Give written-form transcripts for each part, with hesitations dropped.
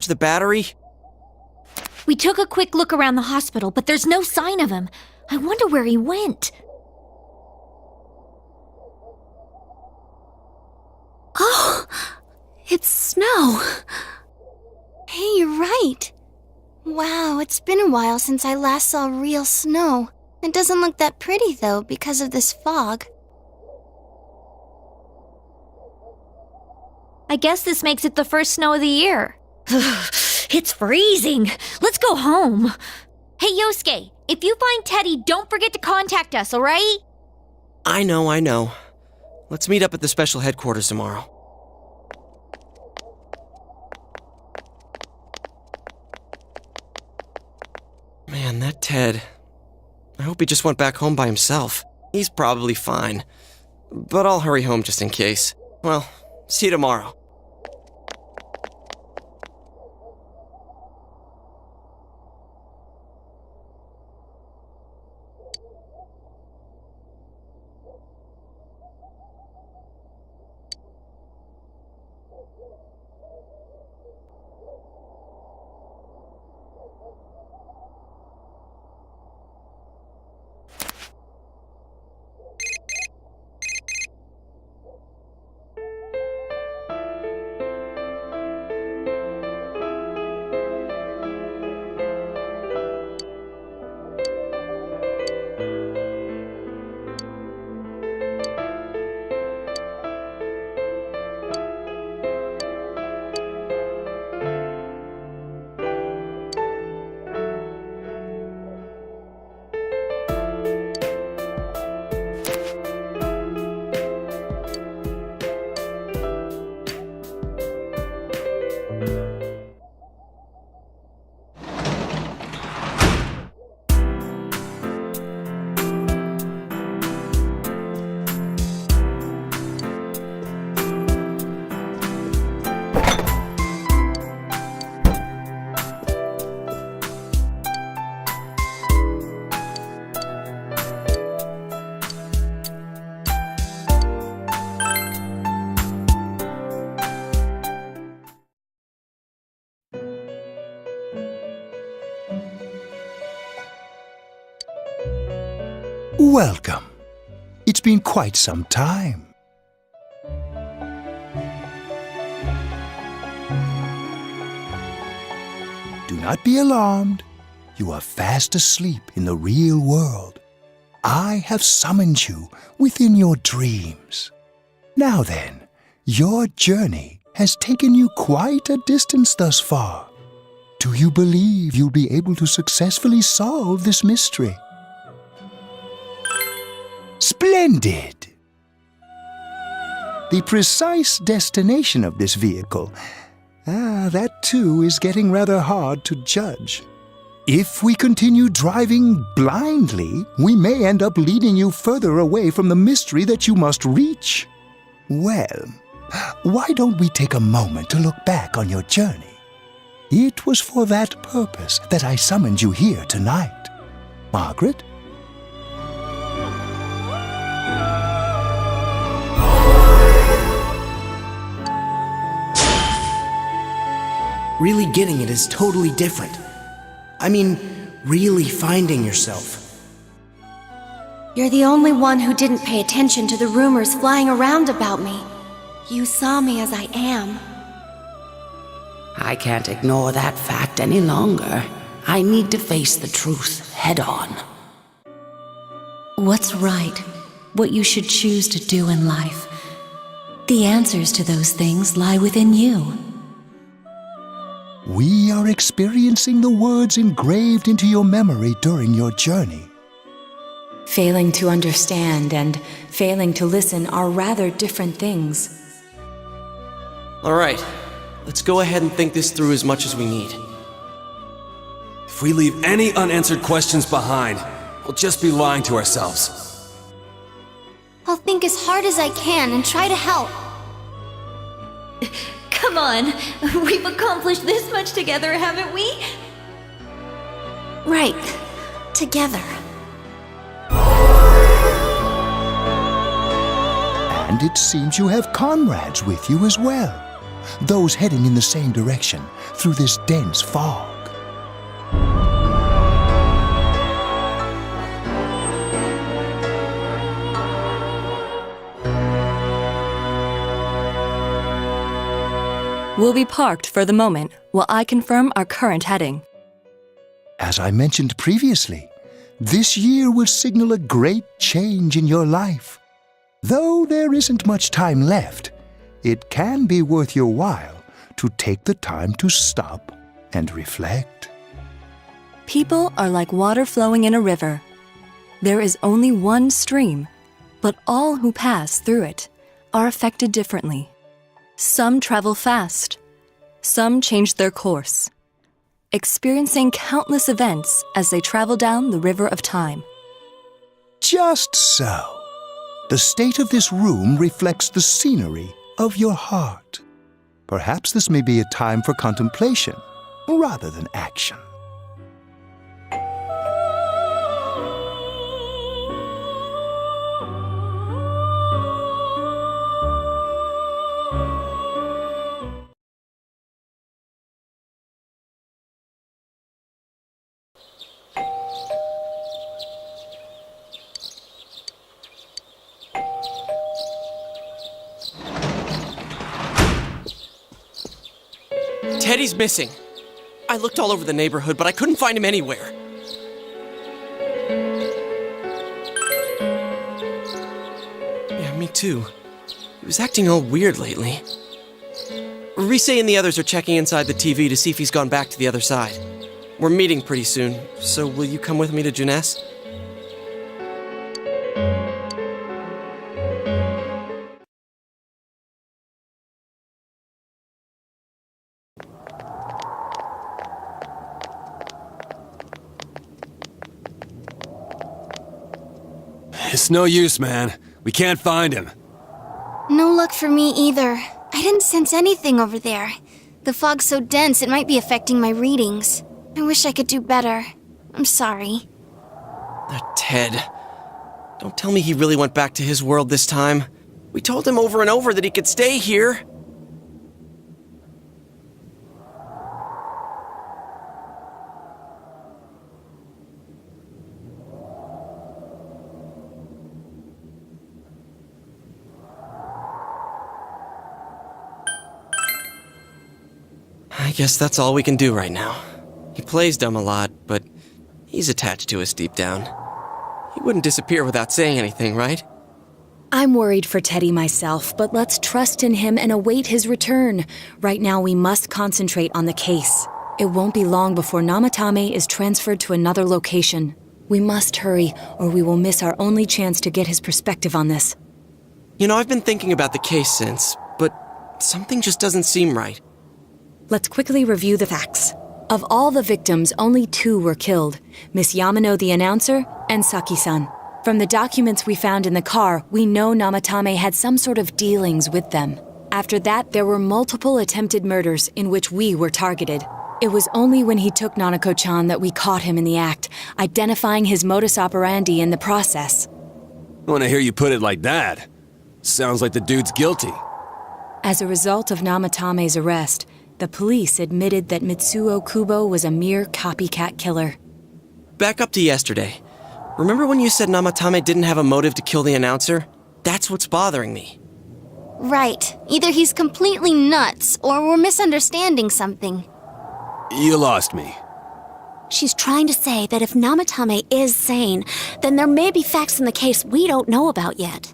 The battery? We took a quick look around the hospital, but there's no sign of him. I wonder where he went. Oh, it's snow. Hey, you're right. Wow, it's been a while since I last saw real snow. It doesn't look that pretty, though, because of this fog. I guess this makes it the first snow of the year. It's freezing. Let's go home. Hey, Yosuke, if you find Teddy, don't forget to contact us, alright? I know. Let's meet up at the special headquarters tomorrow. Man, that Ted. I hope he just went back home by himself. He's probably fine. But I'll hurry home just in case. Well, see you tomorrow. Welcome. It's been quite some time. Do not be alarmed. You are fast asleep in the real world. I have summoned you within your dreams. Now then, your journey has taken you quite a distance thus far. Do you believe you'll be able to successfully solve this mystery? Splendid! The precise destination of this vehicle, that too is getting rather hard to judge. If we continue driving blindly, we may end up leading you further away from the mystery that you must reach. Well, why don't we take a moment to look back on your journey? It was for that purpose that I summoned you here tonight. Margaret? Really getting it is totally different. I mean, really finding yourself. You're the only one who didn't pay attention to the rumors flying around about me. You saw me as I am. I can't ignore that fact any longer. I need to face the truth head on. What's right? What you should choose to do in life? The answers to those things lie within you. We are experiencing the words engraved into your memory during your journey. Failing to understand and failing to listen are rather different things. All right, let's go ahead and think this through as much as we need. If we leave any unanswered questions behind, we'll just be lying to ourselves. I'll think as hard as I can and try to help. Come on, we've accomplished this much together, haven't we? Right. Together. And it seems you have comrades with you as well. those heading in the same direction through this dense fog. We'll be parked for the moment while I confirm our current heading. As I mentioned previously, this year will signal a great change in your life. Though there isn't much time left, it can be worth your while to take the time to stop and reflect. People are like water flowing in a river. There is only one stream, but all who pass through it are affected differently. Some travel fast. Some change their course, experiencing countless events as they travel down the river of time. Just so. The state of this room reflects the scenery of your heart. Perhaps this may be a time for contemplation rather than action. Teddy's missing. I looked all over the neighborhood, but I couldn't find him anywhere. Yeah, me too. He was acting all weird lately. Rise and the others are checking inside the TV to see if he's gone back to the other side. We're meeting pretty soon, so will you come with me to Jeunesse? It's no use, man. We can't find him. No luck for me either. I didn't sense anything over there. The fog's so dense it might be affecting my readings. I wish I could do better. I'm sorry. That Ted. Don't tell me he really went back to his world this time. We told him over and over that he could stay here. I guess that's all we can do right now. He plays dumb a lot, but he's attached to us deep down. He wouldn't disappear without saying anything, right? I'm worried for Teddy myself, but let's trust in him and await his return. Right now we must concentrate on the case. It won't be long before Namatame is transferred to another location. We must hurry, or we will miss our only chance to get his perspective on this. You know, I've been thinking about the case since, but something just doesn't seem right. Let's quickly review the facts. Of all the victims, only 2 were killed, Miss Yamano the announcer and Saki-san. From the documents we found in the car, we know Namatame had some sort of dealings with them. After that, there were multiple attempted murders in which we were targeted. It was only when he took Nanako-chan that we caught him in the act, identifying his modus operandi in the process. When I hear you put it like that, sounds like the dude's guilty. As a result of Namatame's arrest, the police admitted that Mitsuo Kubo was a mere copycat killer. Back up to yesterday. Remember when you said Namatame didn't have a motive to kill the announcer? That's what's bothering me. Right. Either he's completely nuts, or we're misunderstanding something. You lost me. She's trying to say that if Namatame is sane, then there may be facts in the case we don't know about yet.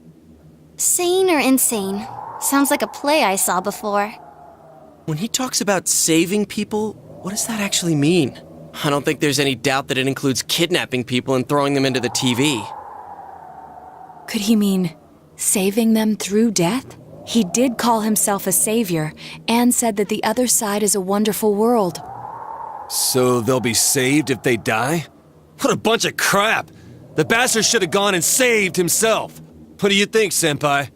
Sane or insane? Sounds like a play I saw before. When he talks about saving people, what does that actually mean? I don't think there's any doubt that it includes kidnapping people and throwing them into the TV. Could he mean saving them through death? He did call himself a savior and said that the other side is a wonderful world. So they'll be saved if they die? What a bunch of crap! The bastard should have gone and saved himself! What do you think, Senpai?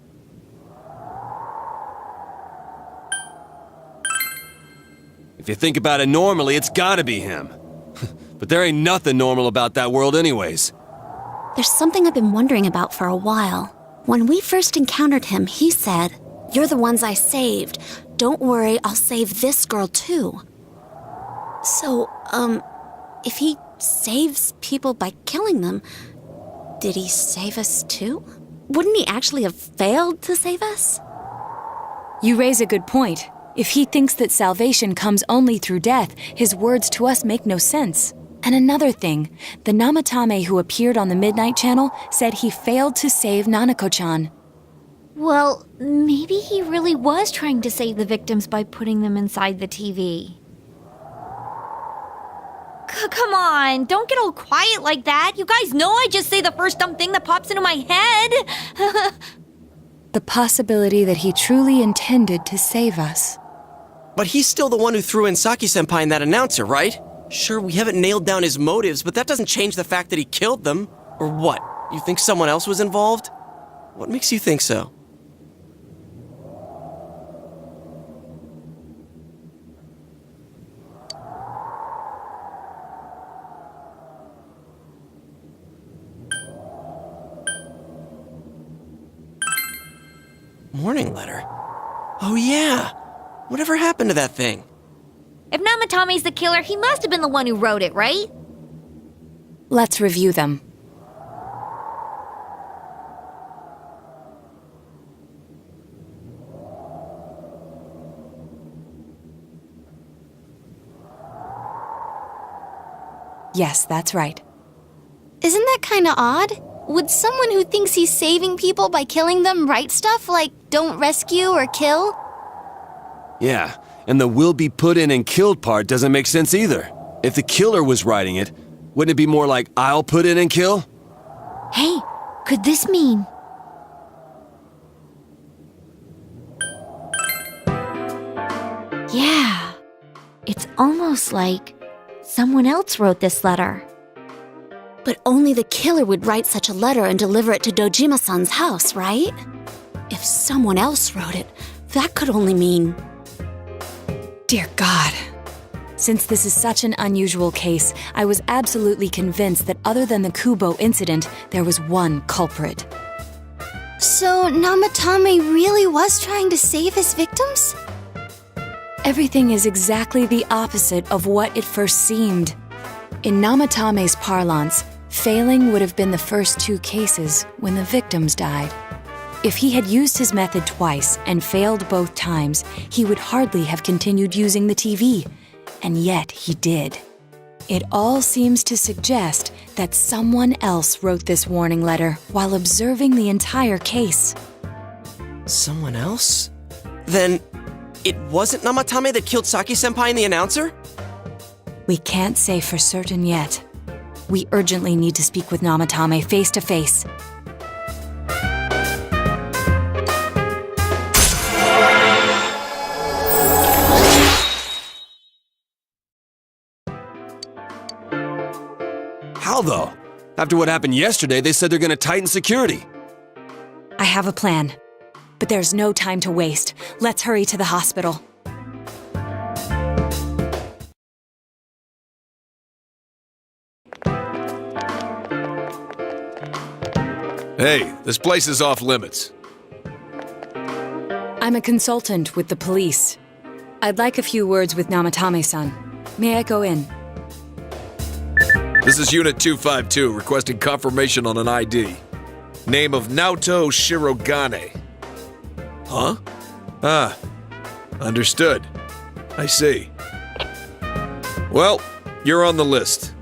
If you think about it normally, it's gotta be him. But there ain't nothing normal about that world anyways. There's something I've been wondering about for a while. When we first encountered him, he said, "You're the ones I saved. don't worry, I'll save this girl too. So, if he saves people by killing them, did he save us too? Wouldn't he actually have failed to save us? You raise a good point. If he thinks that salvation comes only through death, his words to us make no sense. And another thing, the Namatame who appeared on the Midnight Channel said he failed to save Nanako-chan. Well, maybe he really was trying to save the victims by putting them inside the TV. Come on, don't get all quiet like that. You guys know I just say the first dumb thing that pops into my head. The possibility that he truly intended to save us. But he's still the one who threw in Saki-senpai and that announcer, right? Sure, we haven't nailed down his motives, but that doesn't change the fact that he killed them. Or what? You think someone else was involved? What makes you think so? Morning letter? Oh yeah! Whatever happened to that thing? If Namatame's the killer, he must have been the one who wrote it, right? Let's review them. Yes, that's right. Isn't that kinda odd? Would someone who thinks he's saving people by killing them write stuff like don't rescue or kill? Yeah, and the will be put in and killed part doesn't make sense either. If the killer was writing it, wouldn't it be more like I'll put in and kill? Hey, could this mean... Yeah, it's almost like someone else wrote this letter. But only the killer would write such a letter and deliver it to Dojima-san's house, right? If someone else wrote it, that could only mean... Dear God. Since this is such an unusual case, I was absolutely convinced that other than the Kubo incident, there was one culprit. So Namatame really was trying to save his victims? Everything is exactly the opposite of what it first seemed. In Namatame's parlance, failing would have been the first two cases when the victims died. If he had used his method twice and failed both times, he would hardly have continued using the TV. And yet he did. It all seems to suggest that someone else wrote this warning letter while observing the entire case. Someone else? Then, it wasn't Namatame that killed Saki-senpai and the announcer? We can't say for certain yet. We urgently need to speak with Namatame face to face. How though? After what happened yesterday, they said they're gonna tighten security. I have a plan. But there's no time to waste. Let's hurry to the hospital. Hey, this place is off limits. I'm a consultant with the police. I'd like a few words with Namatame-san. May I go in? This is Unit 252, requesting confirmation on an ID. Name of Naoto Shirogane. Huh? Ah, understood. I see. Well, you're on the list.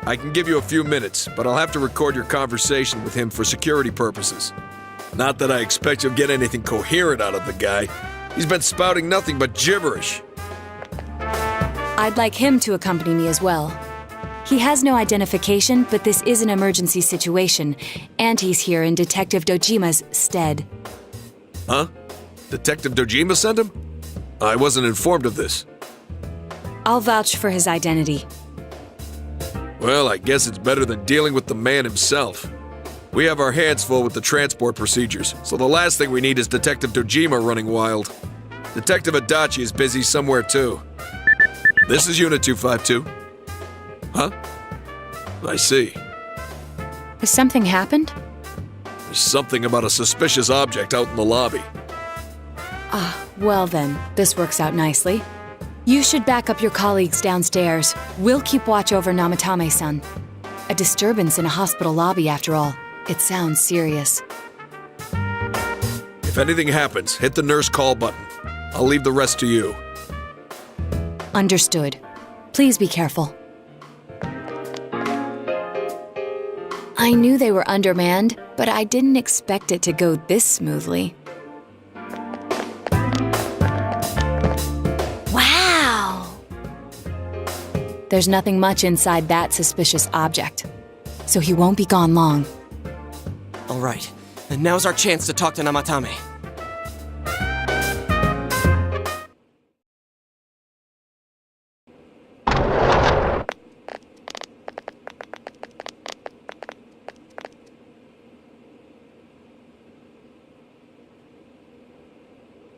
I can give you a few minutes, but I'll have to record your conversation with him for security purposes. Not that I expect you'll get anything coherent out of the guy. He's been spouting nothing but gibberish. I'd like him to accompany me as well. He has no identification, but this is an emergency situation, and he's here in Detective Dojima's stead. Huh? Detective Dojima sent him? I wasn't informed of this. I'll vouch for his identity. Well, I guess it's better than dealing with the man himself. We have our hands full with the transport procedures, so the last thing we need is Detective Dojima running wild. Detective Adachi is busy somewhere too. This is Unit 252. Huh? I see. Has something happened? There's something about a suspicious object out in the lobby. Ah, Well then, this works out nicely. You should back up your colleagues downstairs. We'll keep watch over Namatame-san. A disturbance in a hospital lobby, after all. It sounds serious. If anything happens, hit the nurse call button. I'll leave the rest to you. Understood. Please be careful. I knew they were undermanned, but I didn't expect it to go this smoothly. Wow! There's nothing much inside that suspicious object, so he won't be gone long. All right, and now's our chance to talk to Namatame.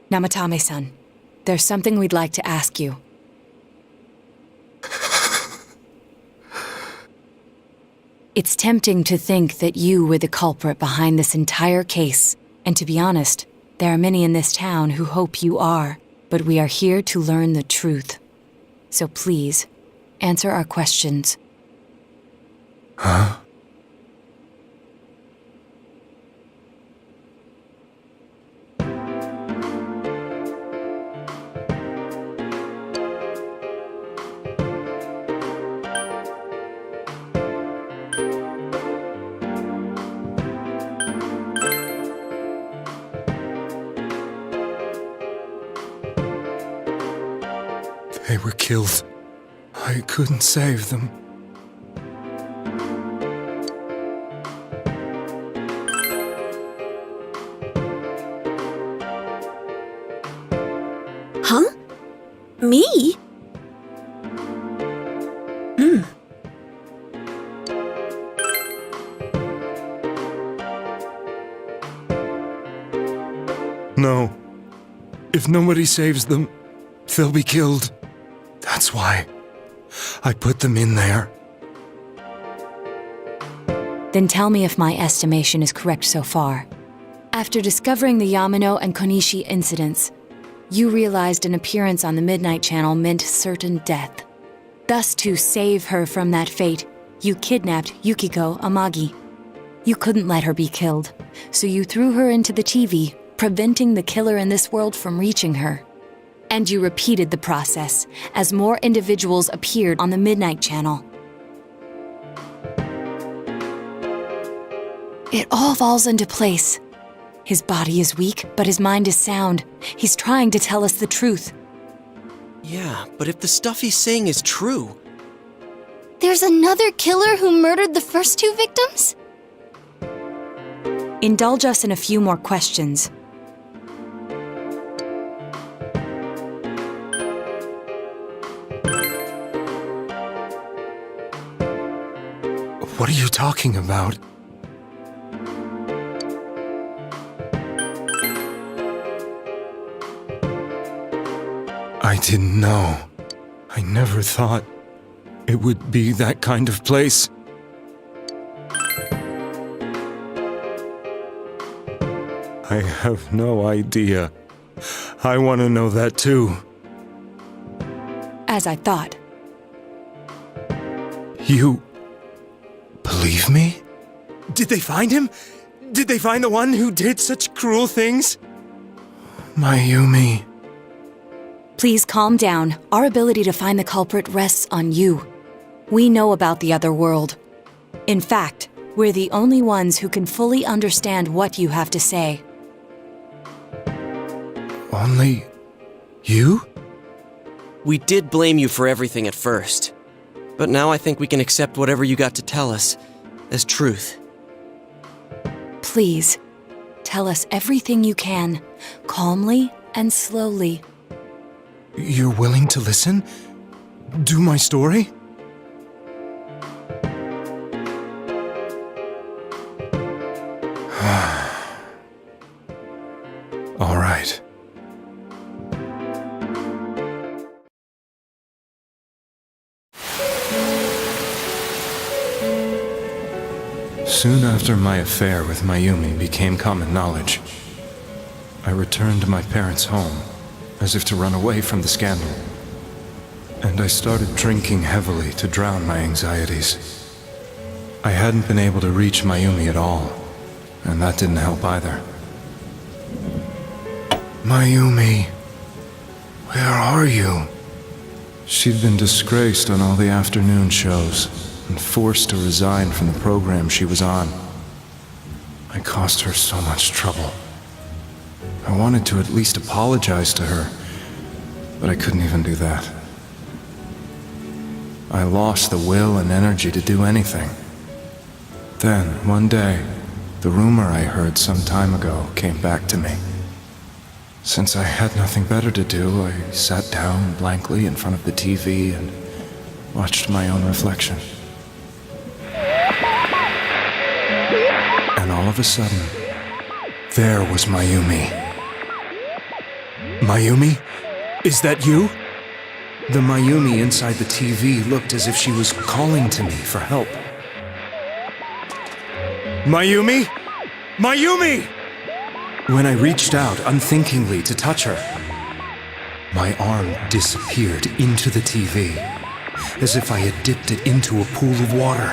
Namatame-san, there's something we'd like to ask you. It's tempting to think that you were the culprit behind this entire case, and to be honest, there are many in this town who hope you are, but we are here to learn the truth. So please, answer our questions. Huh? They were killed. I couldn't save them. Huh? Me? No. If nobody saves them, they'll be killed. That's why I put them in there. Then tell me if my estimation is correct so far. After discovering the Yamano and Konishi incidents, you realized an appearance on the Midnight Channel meant certain death. Thus, to save her from that fate, you kidnapped Yukiko Amagi. You couldn't let her be killed, so you threw her into the TV, preventing the killer in this world from reaching her. And you repeated the process as more individuals appeared on the Midnight Channel. It all falls into place. His body is weak, but his mind is sound. He's trying to tell us the truth. Yeah, but if the stuff he's saying is true... There's another killer who murdered the first two victims? Indulge us in a few more questions. What are you talking about? I didn't know. I never thought it would be that kind of place. I have no idea. I want to know that too. As I thought. You believe me? Did they find him? Did they find the one who did such cruel things? Mayumi. Please calm down. Our ability to find the culprit rests on you. We know about the other world. In fact, we're the only ones who can fully understand what you have to say. Only you? We did blame you for everything at first. But now I think we can accept whatever you got to tell us as truth. Please, tell us everything you can, calmly and slowly. You're willing to listen? Do my story? All right. Soon after my affair with Mayumi became common knowledge, I returned to my parents' home as if to run away from the scandal. And I started drinking heavily to drown my anxieties. I hadn't been able to reach Mayumi at all, and that didn't help either. Mayumi, where are you? She'd been disgraced on all the afternoon shows and forced to resign from the program she was on. I caused her so much trouble. I wanted to at least apologize to her, but I couldn't even do that. I lost the will and energy to do anything. Then, one day, the rumor I heard some time ago came back to me. Since I had nothing better to do, I sat down blankly in front of the TV and watched my own reflection. And all of a sudden, there was Mayumi. Mayumi? Is that you? The Mayumi inside the TV looked as if she was calling to me for help. Mayumi? Mayumi! When I reached out unthinkingly to touch her, my arm disappeared into the TV, as if I had dipped it into a pool of water.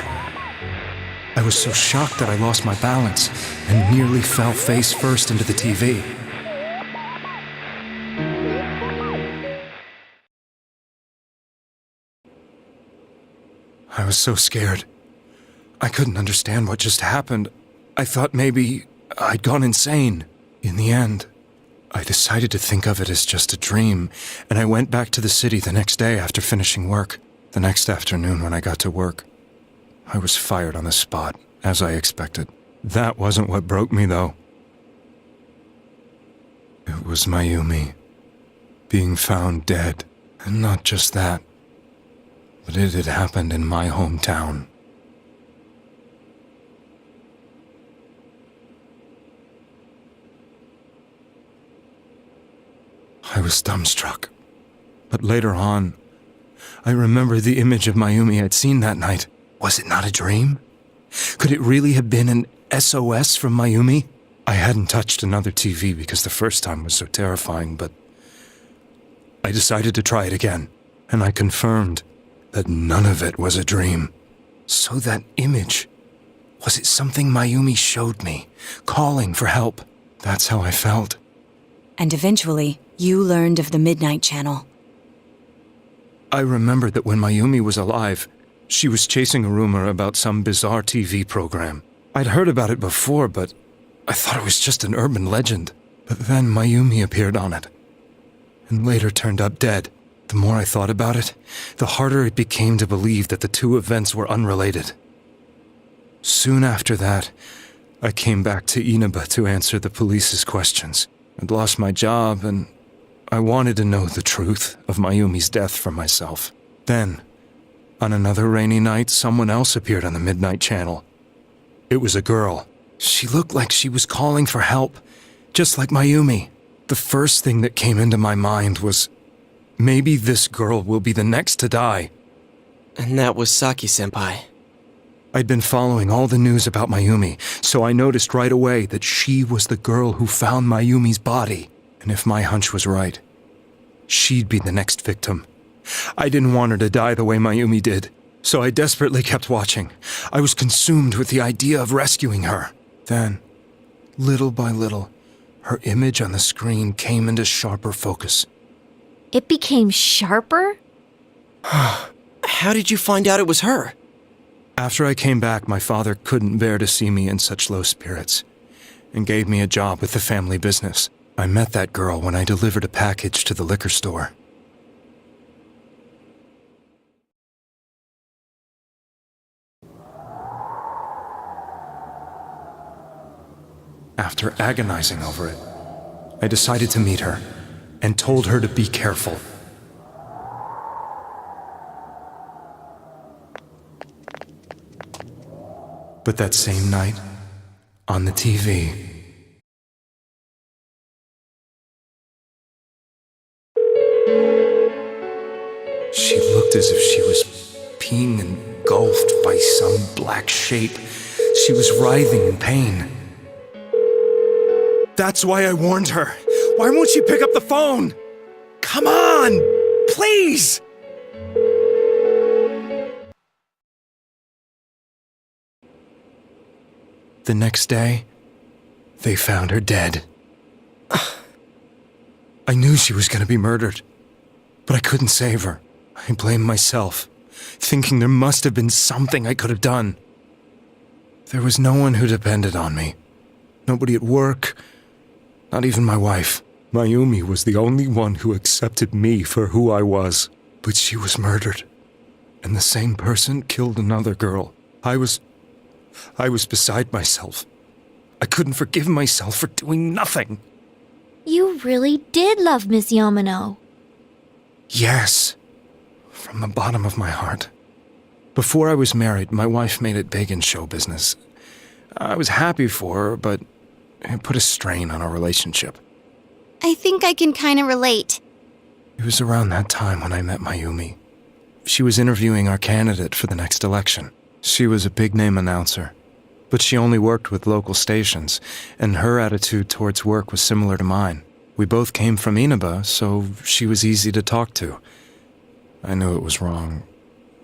I was so shocked that I lost my balance and nearly fell face first into the TV. I was so scared. I couldn't understand what just happened. I thought maybe I'd gone insane. In the end, I decided to think of it as just a dream, and I went back to the city the next day after finishing work. The next afternoon when I got to work, I was fired on the spot, as I expected. That wasn't what broke me, though. It was Mayumi being found dead. And not just that, but it had happened in my hometown. I was dumbstruck. But later on, I remembered the image of Mayumi I'd seen that night. Was it not a dream? Could it really have been an SOS from Mayumi? I hadn't touched another TV because the first time was so terrifying, but I decided to try it again, and I confirmed that none of it was a dream. So that image, was it something Mayumi showed me, calling for help? That's how I felt. And eventually, you learned of the Midnight Channel. I remembered that when Mayumi was alive, she was chasing a rumor about some bizarre TV program. I'd heard about it before, but I thought it was just an urban legend. But then Mayumi appeared on it, and later turned up dead. The more I thought about it, the harder it became to believe that the two events were unrelated. Soon after that, I came back to Inaba to answer the police's questions. I'd lost my job, and I wanted to know the truth of Mayumi's death for myself. Then, on another rainy night, someone else appeared on the Midnight Channel. It was a girl. She looked like she was calling for help, just like Mayumi. The first thing that came into my mind was, maybe this girl will be the next to die. And that was Saki-senpai. I'd been following all the news about Mayumi, so I noticed right away that she was the girl who found Mayumi's body. And if my hunch was right, she'd be the next victim. I didn't want her to die the way Mayumi did, so I desperately kept watching. I was consumed with the idea of rescuing her. Then, little by little, her image on the screen came into sharper focus. It became sharper? How did you find out it was her? After I came back, my father couldn't bear to see me in such low spirits, and gave me a job with the family business. I met that girl when I delivered a package to the liquor store. After agonizing over it, I decided to meet her, and told her to be careful. But that same night, on the TV, she looked as if she was being engulfed by some black shape. She was writhing in pain. That's why I warned her. Why won't she pick up the phone? Come on! Please! The next day, they found her dead. I knew she was going to be murdered, but I couldn't save her. I blamed myself, thinking there must have been something I could have done. There was no one who depended on me. Nobody at work, not even my wife. Mayumi was the only one who accepted me for who I was. But she was murdered, and the same person killed another girl. I was beside myself. I couldn't forgive myself for doing nothing. You really did love Miss Yamano. Yes, from the bottom of my heart. Before I was married, my wife made it big in show business. I was happy for her, but it put a strain on our relationship. I think I can kind of relate. It was around that time when I met Mayumi. She was interviewing our candidate for the next election. She was a big-name announcer, but she only worked with local stations, and her attitude towards work was similar to mine. We both came from Inaba, so she was easy to talk to. I knew it was wrong,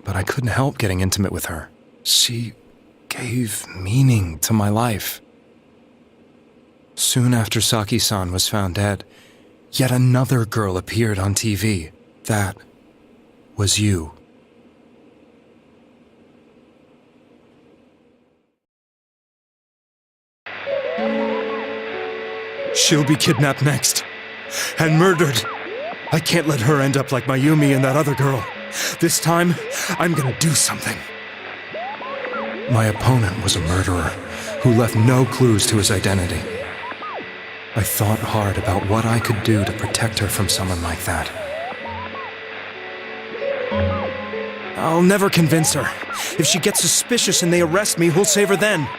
but I couldn't help getting intimate with her. She gave meaning to my life. Soon after Saki-san was found dead, yet another girl appeared on TV. That was you. She'll be kidnapped next, and murdered. I can't let her end up like Mayumi and that other girl. This time, I'm gonna do something. My opponent was a murderer who left no clues to his identity. I thought hard about what I could do to protect her from someone like that. I'll never convince her. If she gets suspicious and they arrest me, who'll save her then?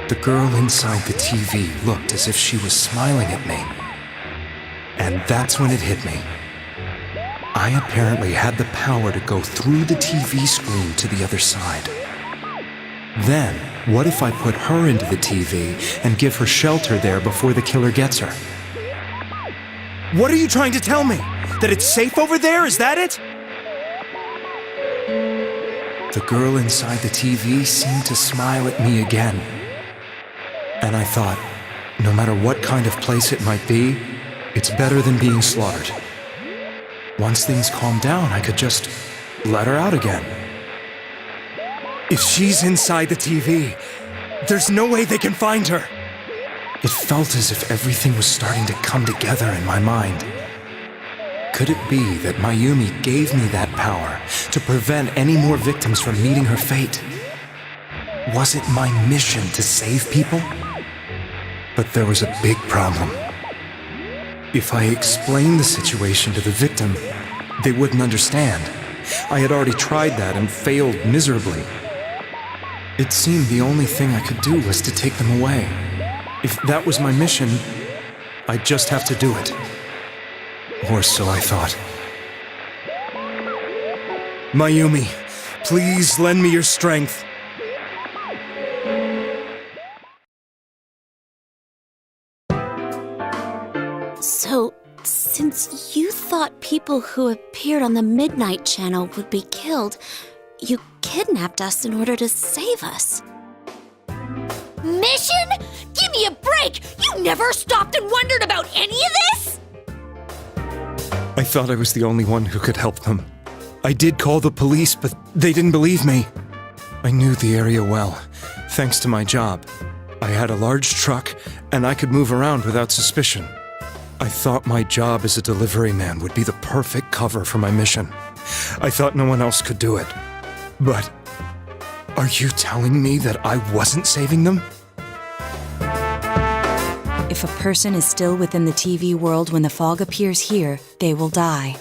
The girl inside the TV looked as if she was smiling at me. And that's when it hit me. I apparently had the power to go through the TV screen to the other side. Then, what if I put her into the TV and give her shelter there before the killer gets her? What are you trying to tell me? That it's safe over there? Is that it? The girl inside the TV seemed to smile at me again. And I thought, no matter what kind of place it might be, it's better than being slaughtered. Once things calmed down, I could just let her out again. If she's inside the TV, there's no way they can find her. It felt as if everything was starting to come together in my mind. Could it be that Mayumi gave me that power to prevent any more victims from meeting her fate? Was it my mission to save people? But there was a big problem. If I explained the situation to the victim, they wouldn't understand. I had already tried that and failed miserably. It seemed the only thing I could do was to take them away. If that was my mission, I'd just have to do it. Or so I thought. Mayumi, please lend me your strength. So, since you thought people who appeared on the Midnight Channel would be killed, you kidnapped us in order to save us. Mission? Give me a break! You never stopped and wondered about any of this? I thought I was the only one who could help them. I did call the police, but they didn't believe me. I knew the area well, thanks to my job. I had a large truck, and I could move around without suspicion. I thought my job as a delivery man would be the perfect cover for my mission. I thought no one else could do it. But are you telling me that I wasn't saving them? If a person is still within the TV world when the fog appears here, they will die.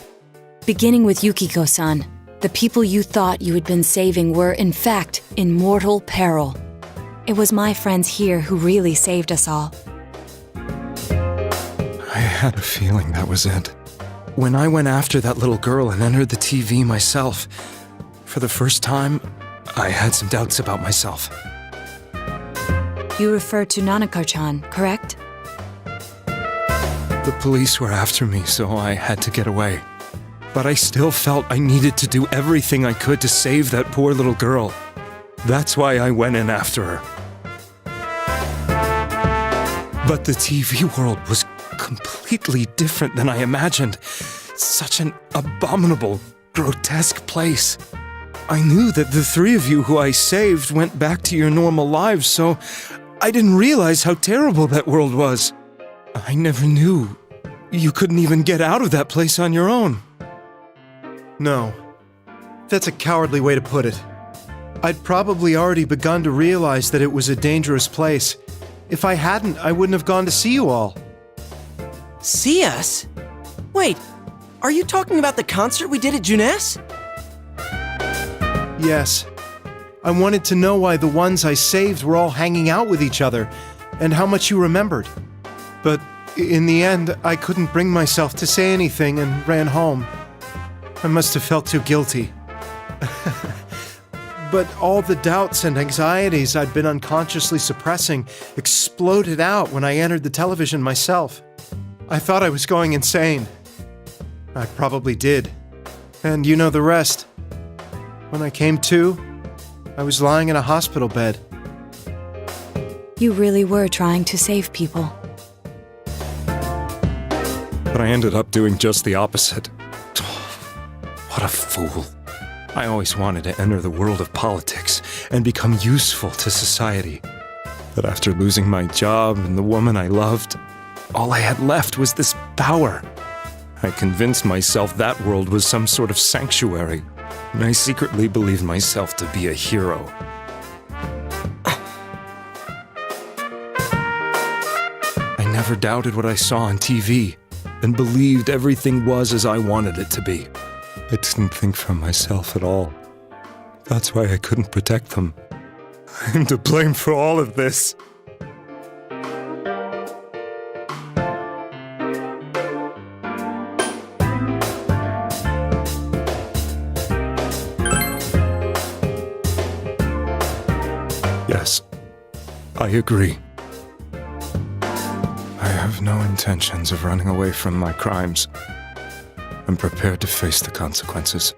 Beginning with Yukiko-san, the people you thought you had been saving were, in fact, in mortal peril. It was my friends here who really saved us all. I had a feeling that was it. When I went after that little girl and entered the TV myself, for the first time, I had some doubts about myself. You refer to Nanako-chan, correct? The police were after me, so I had to get away. But I still felt I needed to do everything I could to save that poor little girl. That's why I went in after her. But the TV world was completely different than I imagined. Such an abominable, grotesque place. I knew that the three of you who I saved went back to your normal lives, so I didn't realize how terrible that world was. I never knew you couldn't even get out of that place on your own. No. That's a cowardly way to put it. I'd probably already begun to realize that it was a dangerous place. If I hadn't, I wouldn't have gone to see you all. See us? Wait, are you talking about the concert we did at Juness? Yes. I wanted to know why the ones I saved were all hanging out with each other, and how much you remembered. But in the end, I couldn't bring myself to say anything and ran home. I must have felt too guilty. But all the doubts and anxieties I'd been unconsciously suppressing exploded out when I entered the television myself. I thought I was going insane. I probably did. And you know the rest. When I came to, I was lying in a hospital bed. You really were trying to save people. But I ended up doing just the opposite. What a fool. I always wanted to enter the world of politics and become useful to society. But after losing my job and the woman I loved, all I had left was this power. I convinced myself that world was some sort of sanctuary, and I secretly believed myself to be a hero. I never doubted what I saw on TV, and believed everything was as I wanted it to be. I didn't think for myself at all. That's why I couldn't protect them. I'm to blame for all of this. Yes, I agree. I have no intentions of running away from my crimes. I'm prepared to face the consequences.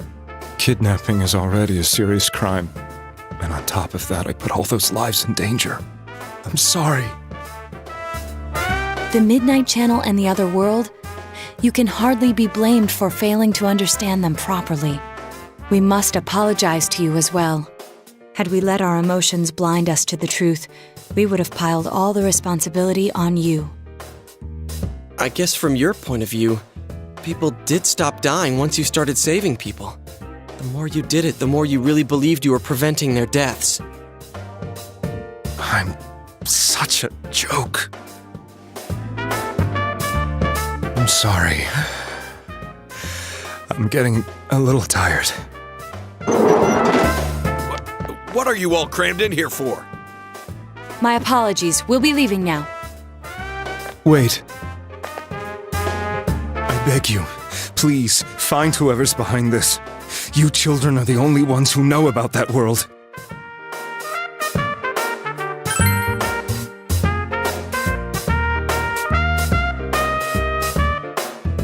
Kidnapping is already a serious crime, and on top of that, I put all those lives in danger. I'm sorry. The Midnight Channel and the other world, you can hardly be blamed for failing to understand them properly. We must apologize to you as well. Had we let our emotions blind us to the truth, we would have piled all the responsibility on you. I guess from your point of view, people did stop dying once you started saving people. The more you did it, the more you really believed you were preventing their deaths. I'm such a joke. I'm sorry. I'm getting a little tired. What are you all crammed in here for? My apologies. We'll be leaving now. Wait. I beg you, please, find whoever's behind this. You children are the only ones who know about that world.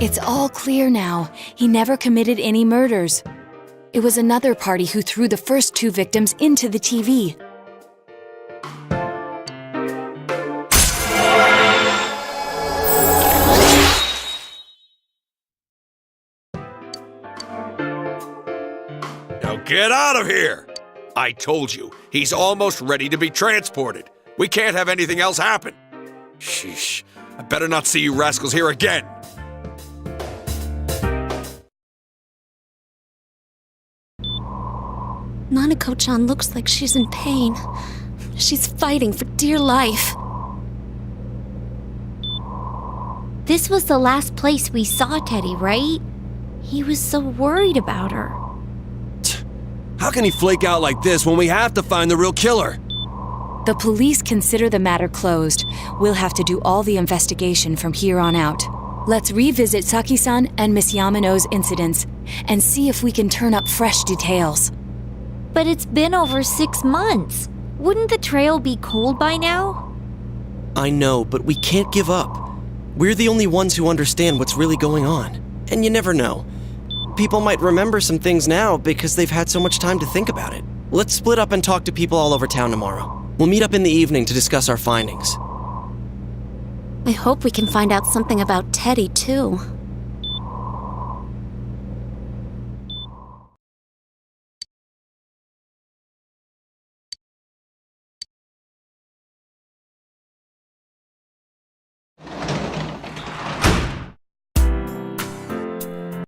It's all clear now. He never committed any murders. It was another party who threw the first two victims into the TV. Now get out of here! I told you, he's almost ready to be transported. We can't have anything else happen. Sheesh, I better not see you rascals here again. Nanako-chan looks like she's in pain. She's fighting for dear life. This was the last place we saw Teddy, right? He was so worried about her. How can he flake out like this when we have to find the real killer? The police consider the matter closed. We'll have to do all the investigation from here on out. Let's revisit Saki-san and Miss Yamano's incidents and see if we can turn up fresh details. But it's been over 6 months. Wouldn't the trail be cold by now? I know, but we can't give up. We're the only ones who understand what's really going on. And you never know. People might remember some things now because they've had so much time to think about it. Let's split up and talk to people all over town tomorrow. We'll meet up in the evening to discuss our findings. I hope we can find out something about Teddy, too.